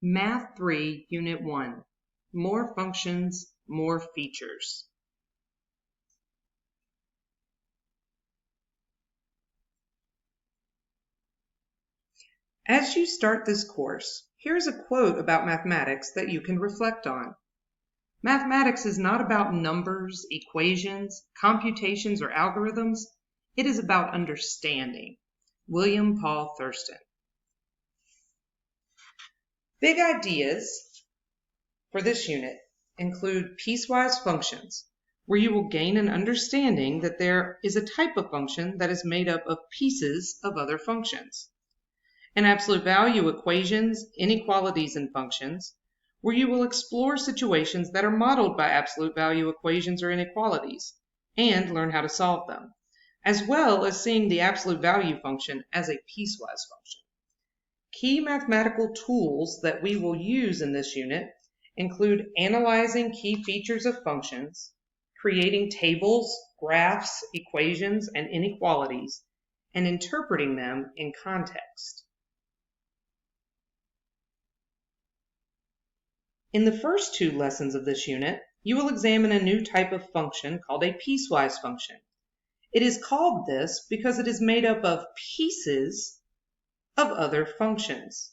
Math 3, Unit 1, More Functions, More Features. As you start this course, here's a quote about mathematics that you can reflect on. Mathematics is not about numbers, equations, computations, or algorithms. It is about understanding. William Paul Thurston. Big ideas for this unit include piecewise functions, where you will gain an understanding that there is a type of function that is made up of pieces of other functions. And absolute value equations, inequalities, and functions, where you will explore situations that are modeled by absolute value equations or inequalities and learn how to solve them, as well as seeing the absolute value function as a piecewise function. Key mathematical tools that we will use in this unit include analyzing key features of functions, creating tables, graphs, equations, and inequalities, and interpreting them in context. In the first two lessons of this unit, you will examine a new type of function called a piecewise function. It is called this because it is made up of pieces of other functions.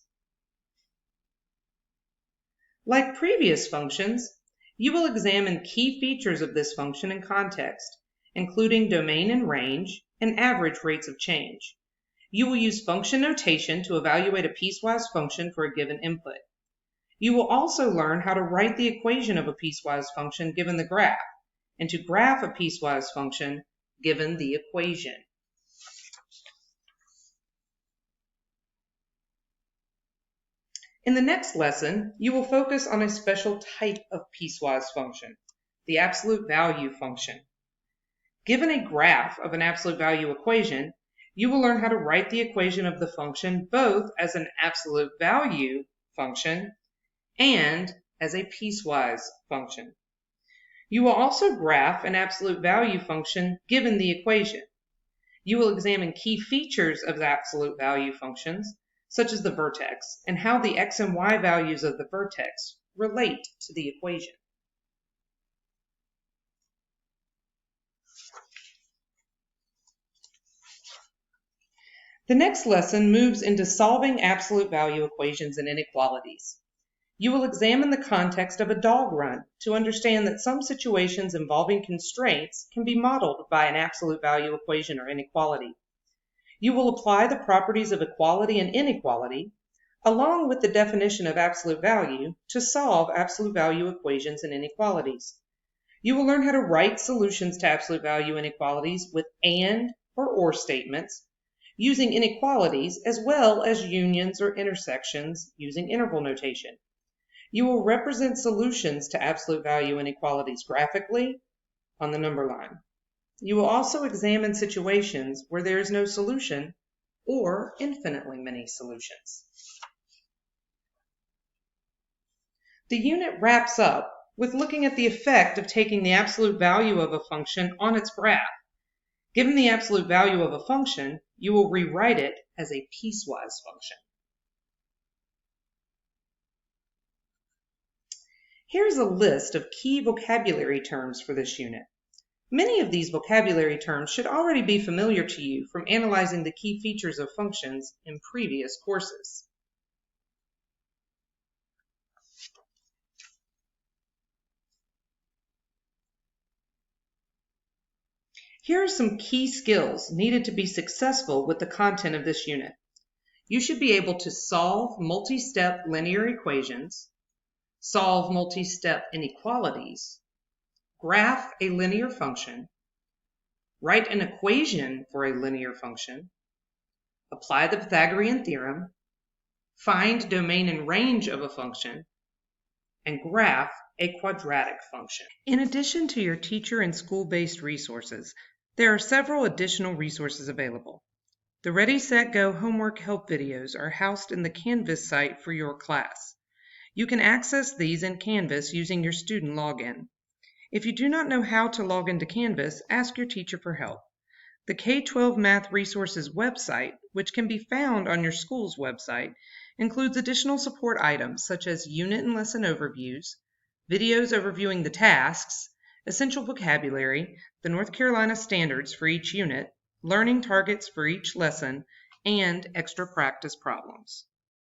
Like previous functions, you will examine key features of this function in context, including domain and range and average rates of change. You will use function notation to evaluate a piecewise function for a given input. You will also learn how to write the equation of a piecewise function given the graph, and to graph a piecewise function given the equation. In the next lesson, you will focus on a special type of piecewise function, the absolute value function. Given a graph of an absolute value equation, you will learn how to write the equation of the function both as an absolute value function and as a piecewise function. You will also graph an absolute value function given the equation. You will examine key features of the absolute value functions, such as the vertex, and how the x and y values of the vertex relate to the equation. The next lesson moves into solving absolute value equations and inequalities. You will examine the context of a dog run to understand that some situations involving constraints can be modeled by an absolute value equation or inequality. You will apply the properties of equality and inequality, along with the definition of absolute value, to solve absolute value equations and inequalities. You will learn how to write solutions to absolute value inequalities with and or statements, using inequalities as well as unions or intersections using interval notation. You will represent solutions to absolute value inequalities graphically on the number line. You will also examine situations where there is no solution or infinitely many solutions. The unit wraps up with looking at the effect of taking the absolute value of a function on its graph. Given the absolute value of a function, you will rewrite it as a piecewise function. Here's a list of key vocabulary terms for this unit. Many of these vocabulary terms should already be familiar to you from analyzing the key features of functions in previous courses. Here are some key skills needed to be successful with the content of this unit. You should be able to solve multi-step linear equations, solve multi-step inequalities, graph a linear function, write an equation for a linear function, apply the Pythagorean theorem, find domain and range of a function, and graph a quadratic function. In addition to your teacher and school-based resources, there are several additional resources available. The Ready, Set, Go homework help videos are housed in the Canvas site for your class. You can access these in Canvas using your student login. If you do not know how to log into Canvas, ask your teacher for help. The K-12 Math Resources website, which can be found on your school's website, includes additional support items such as unit and lesson overviews, videos overviewing the tasks, essential vocabulary, the North Carolina standards for each unit, learning targets for each lesson, and extra practice problems.